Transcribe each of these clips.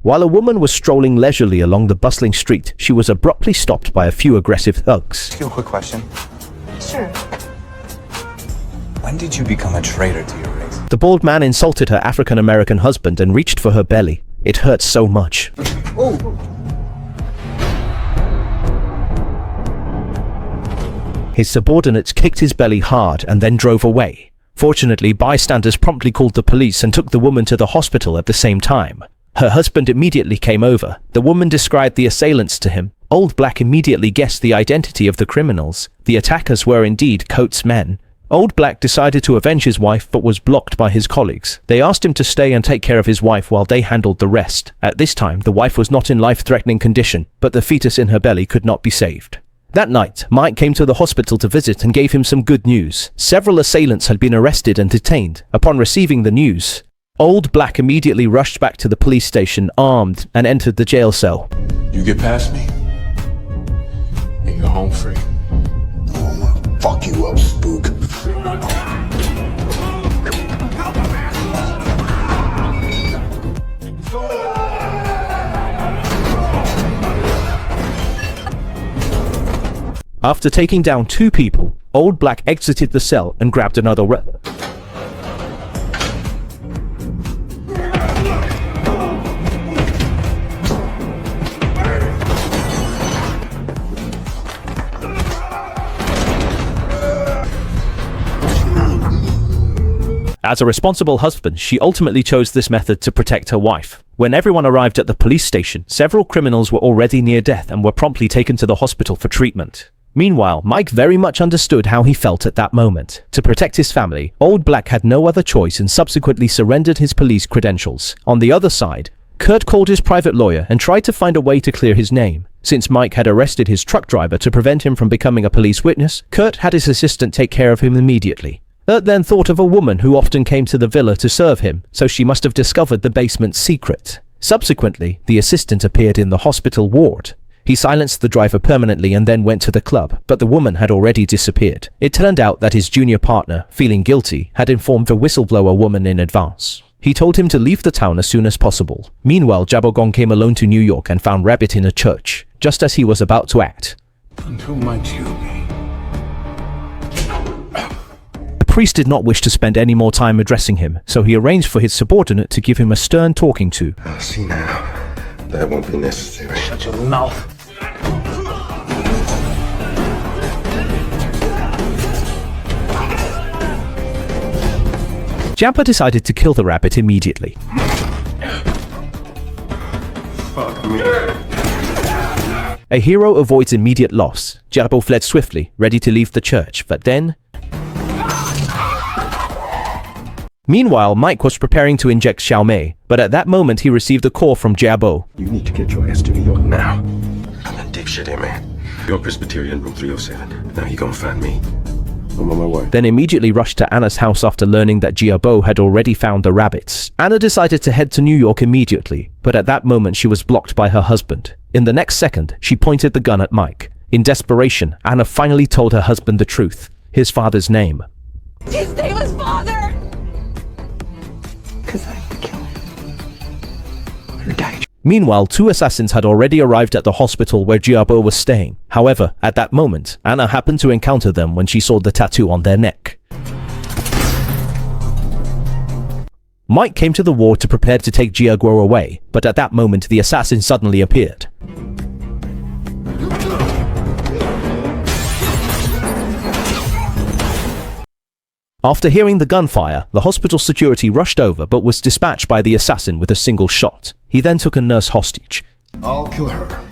While a woman was strolling leisurely along the bustling street, she was abruptly stopped by a few aggressive thugs. Ask you a quick question. Sure. When did you become a traitor to your race? The bald man insulted her African-American husband and reached for her belly. It hurt so much. Oh! His subordinates kicked his belly hard and then drove away. Fortunately, bystanders promptly called the police and took the woman to the hospital at the same time. Her husband immediately came over. The woman described the assailants to him. Old Black immediately guessed the identity of the criminals. The attackers were indeed Coates' men. Old Black decided to avenge his wife but was blocked by his colleagues. They asked him to stay and take care of his wife while they handled the rest. At this time, the wife was not in life-threatening condition, but the fetus in her belly could not be saved. That night, Mike came to the hospital to visit and gave him some good news. Several assailants had been arrested and detained. Upon receiving the news, Old Black immediately rushed back to the police station armed and entered the jail cell. You get past me, and you're home free. I'm gonna fuck you up, spook. After taking down 2 people, Old Black exited the cell and grabbed another As a responsible husband, she ultimately chose this method to protect her wife. When everyone arrived at the police station, several criminals were already near death and were promptly taken to the hospital for treatment. Meanwhile, Mike very much understood how he felt at that moment. To protect his family, Old Black had no other choice and subsequently surrendered his police credentials. On the other side, Kurt called his private lawyer and tried to find a way to clear his name. Since Mike had arrested his truck driver to prevent him from becoming a police witness, Kurt had his assistant take care of him immediately. Kurt then thought of a woman who often came to the villa to serve him, so she must have discovered the basement's secret. Subsequently, the assistant appeared in the hospital ward. He silenced the driver permanently and then went to the club, but the woman had already disappeared. It turned out that his junior partner, feeling guilty, had informed the whistleblower woman in advance. He told him to leave the town as soon as possible. Meanwhile, Jabogong came alone to New York and found Rabbit in a church, just as he was about to act. And who might you be? The priest did not wish to spend any more time addressing him, so he arranged for his subordinate to give him a stern talking to. I see now. That won't be necessary. Shut your mouth. Jabba decided to kill the rabbit immediately. Fuck me. A hero avoids immediate loss. Jabba fled swiftly, ready to leave the church, but then... Meanwhile, Mike was preparing to inject Xiao Mei, but at that moment he received a call from Jiabo. You need to get your ass to New York now. I'm in deep shit here, man. Your Presbyterian, room 307. Now you gonna find me. I'm on my way. Then immediately rushed to Anna's house after learning that Jiabo had already found the rabbits. Anna decided to head to New York immediately, but at that moment she was blocked by her husband. In the next second, she pointed the gun at Mike. In desperation, Anna finally told her husband the truth, his father's name. His name was Father! Because I would kill him. Or die. Meanwhile, 2 assassins had already arrived at the hospital where Jiabo was staying. However, at that moment, Anna happened to encounter them when she saw the tattoo on their neck. Mike came to the ward to prepare to take Jiaguo away, but at that moment the assassin suddenly appeared. After hearing the gunfire, the hospital security rushed over but was dispatched by the assassin with a single shot. He then took a nurse hostage. I'll kill her.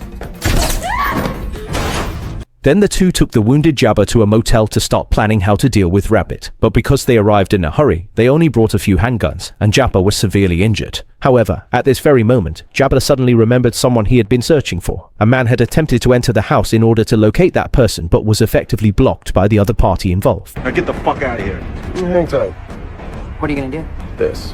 Then the 2 took the wounded Jabba to a motel to start planning how to deal with Rabbit. But because they arrived in a hurry, they only brought a few handguns, and Jabba was severely injured. However, at this very moment, Jabba suddenly remembered someone he had been searching for. A man had attempted to enter the house in order to locate that person, but was effectively blocked by the other party involved. Now get the fuck out of here. Hang tight. What are you gonna do? This.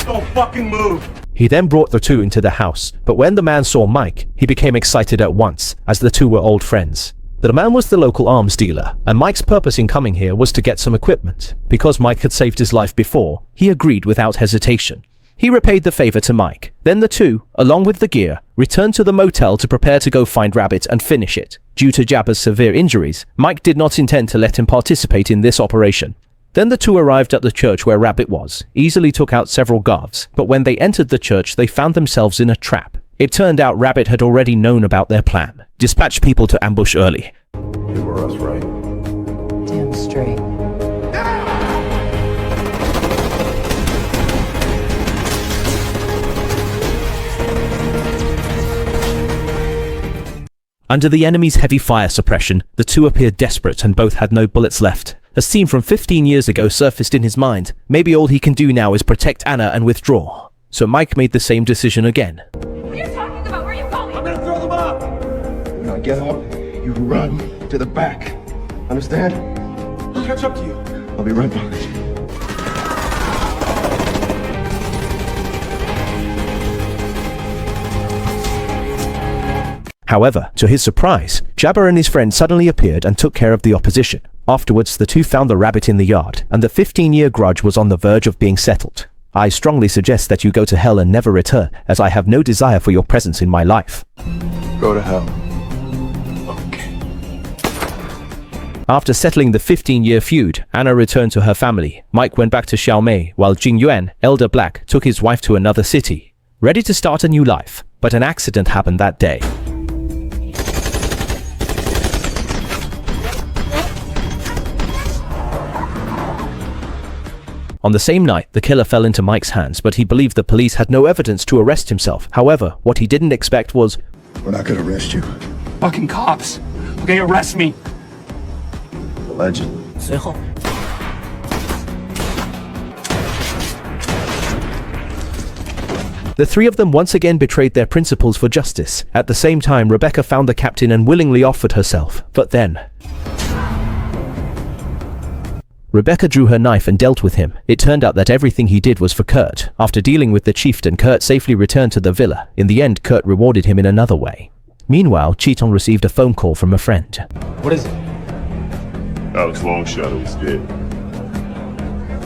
Don't fucking move. He then brought the two into the house, but when the man saw Mike, he became excited at once, as the two were old friends. The man was the local arms dealer, and Mike's purpose in coming here was to get some equipment. Because Mike had saved his life before, he agreed without hesitation. He repaid the favor to Mike. Then the two, along with the gear, returned to the motel to prepare to go find Rabbit and finish it. Due to Jabba's severe injuries, Mike did not intend to let him participate in this operation. Then the two arrived at the church where Rabbit was, easily took out several guards, but when they entered the church they found themselves in a trap. It turned out Rabbit had already known about their plan. Dispatch people to ambush early. You were us, right? Damn straight. Under the enemy's heavy fire suppression, the two appeared desperate and both had no bullets left. A scene from 15 years ago surfaced in his mind. Maybe all he can do now is protect Anna and withdraw. So Mike made the same decision again. What are you talking about? Where are you going? I'm gonna throw them up! Now get up, you run to the back. Understand? I'll catch up to you. I'll be right behind you. However, to his surprise, Jabba and his friend suddenly appeared and took care of the opposition. Afterwards, the two found the rabbit in the yard, and the 15-year grudge was on the verge of being settled. I strongly suggest that you go to hell and never return, as I have no desire for your presence in my life. Go to hell. Okay. After settling the 15-year feud, Anna returned to her family. Mike went back to Xiaomei, while Jing Yuan, Elder Black, took his wife to another city, ready to start a new life. But an accident happened that day. On the same night, the killer fell into Mike's hands, but he believed the police had no evidence to arrest himself. However, what he didn't expect was, We're not gonna arrest you. Fucking cops. Okay, arrest me. The legend. the three of them once again betrayed their principles for justice. At the same time, Rebecca found the captain and willingly offered herself. But then Rebecca drew her knife and dealt with him. It turned out that everything he did was for Kurt. After dealing with the chieftain, Kurt safely returned to the villa. In the end, Kurt rewarded him in another way. Meanwhile, Cheaton received a phone call from a friend. What is it? Alex Longshadow is dead.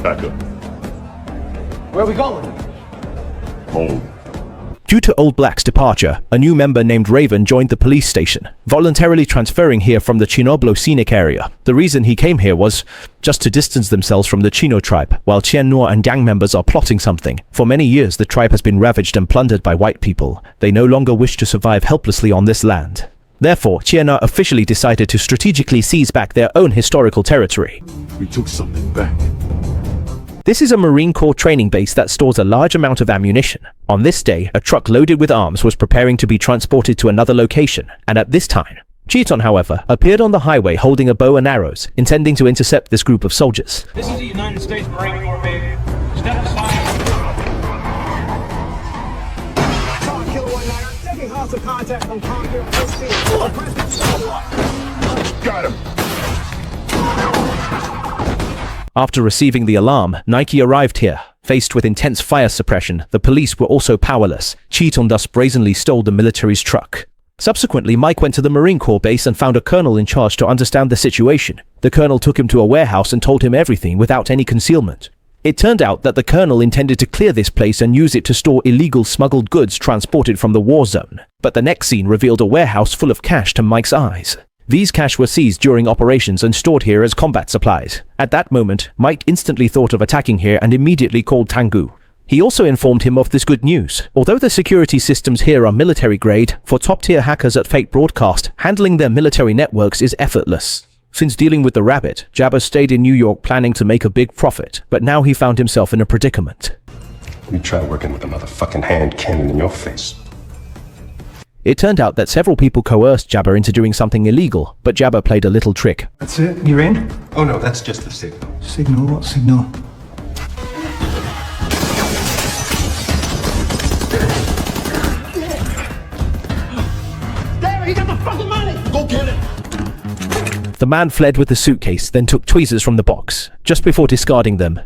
Back up. Where are we going? Home. Due to Old Black's departure, a new member named Raven joined the police station, voluntarily transferring here from the Chinoblo scenic area. The reason he came here was just to distance themselves from the Chino tribe, while Chien Nur and gang members are plotting something. For many years, the tribe has been ravaged and plundered by white people. They no longer wish to survive helplessly on this land. Therefore, Chien Nur officially decided to strategically seize back their own historical territory. We took something back. This is a Marine Corps training base that stores a large amount of ammunition. On this day, a truck loaded with arms was preparing to be transported to another location, and at this time, Cheaton, however, appeared on the highway holding a bow and arrows, intending to intercept this group of soldiers. This is the United States Marine Corps, baby. Step aside. Taking hostile contact on Conquer. Got him. After receiving the alarm, Nike arrived here. Faced with intense fire suppression, the police were also powerless. Cheaton thus brazenly stole the military's truck. Subsequently, Mike went to the Marine Corps base and found a colonel in charge to understand the situation. The colonel took him to a warehouse and told him everything without any concealment. It turned out that the colonel intended to clear this place and use it to store illegal smuggled goods transported from the war zone. But the next scene revealed a warehouse full of cash to Mike's eyes. These cash were seized during operations and stored here as combat supplies. At that moment, Mike instantly thought of attacking here and immediately called Tengu. He also informed him of this good news. Although the security systems here are military grade, for top-tier hackers at Fate Broadcast, handling their military networks is effortless. Since dealing with the rabbit, Jabba stayed in New York planning to make a big profit, but now he found himself in a predicament. You try working with a motherfucking hand cannon in your face. It turned out that several people coerced Jabba into doing something illegal, but Jabba played a little trick. That's it? You're in? Oh no, that's just the signal. Signal? What signal? Damn it, he got the fucking money! Go get it! The man fled with the suitcase, then took tweezers from the box. Just before discarding them,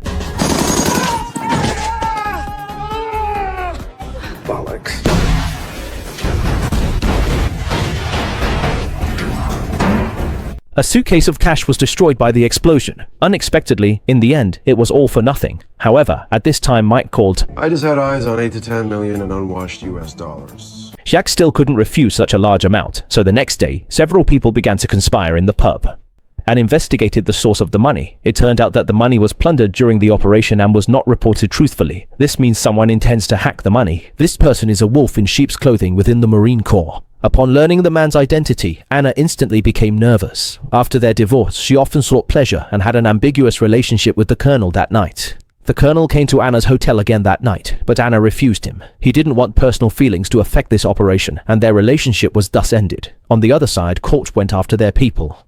A suitcase of cash was destroyed by the explosion. Unexpectedly, in the end, it was all for nothing. However, at this time Mike called. I just had eyes on 8 to 10 million in unwashed US dollars. Jack still couldn't refuse such a large amount, so the next day, several people began to conspire in the pub and investigated the source of the money. It turned out that the money was plundered during the operation and was not reported truthfully. This means someone intends to hack the money. This person is a wolf in sheep's clothing within the Marine Corps. Upon learning the man's identity, Anna instantly became nervous. After their divorce, she often sought pleasure and had an ambiguous relationship with the colonel that night. The colonel came to Anna's hotel again that night, but Anna refused him. He didn't want personal feelings to affect this operation, and their relationship was thus ended. On the other side, Colt went after their people.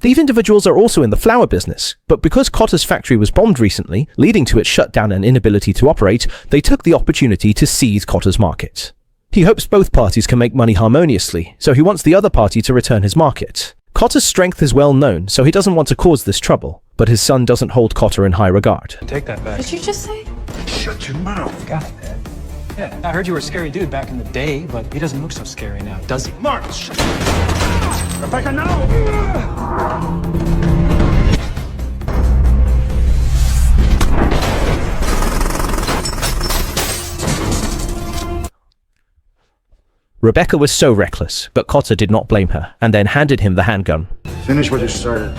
These individuals are also in the flower business, but because Cotter's factory was bombed recently, leading to its shutdown and inability to operate, they took the opportunity to seize Cotter's market. He hopes both parties can make money harmoniously, so he wants the other party to return his market. Cotter's strength is well known, so he doesn't want to cause this trouble, but his son doesn't hold Cotter in high regard. Take that back. Did you just say? Shut your mouth. Got it, Dad. Yeah, I heard you were a scary dude back in the day, but he doesn't look so scary now, does he? March! Rebecca, no! Rebecca was so reckless, but Cotter did not blame her, and then handed him the handgun. Finish what you started.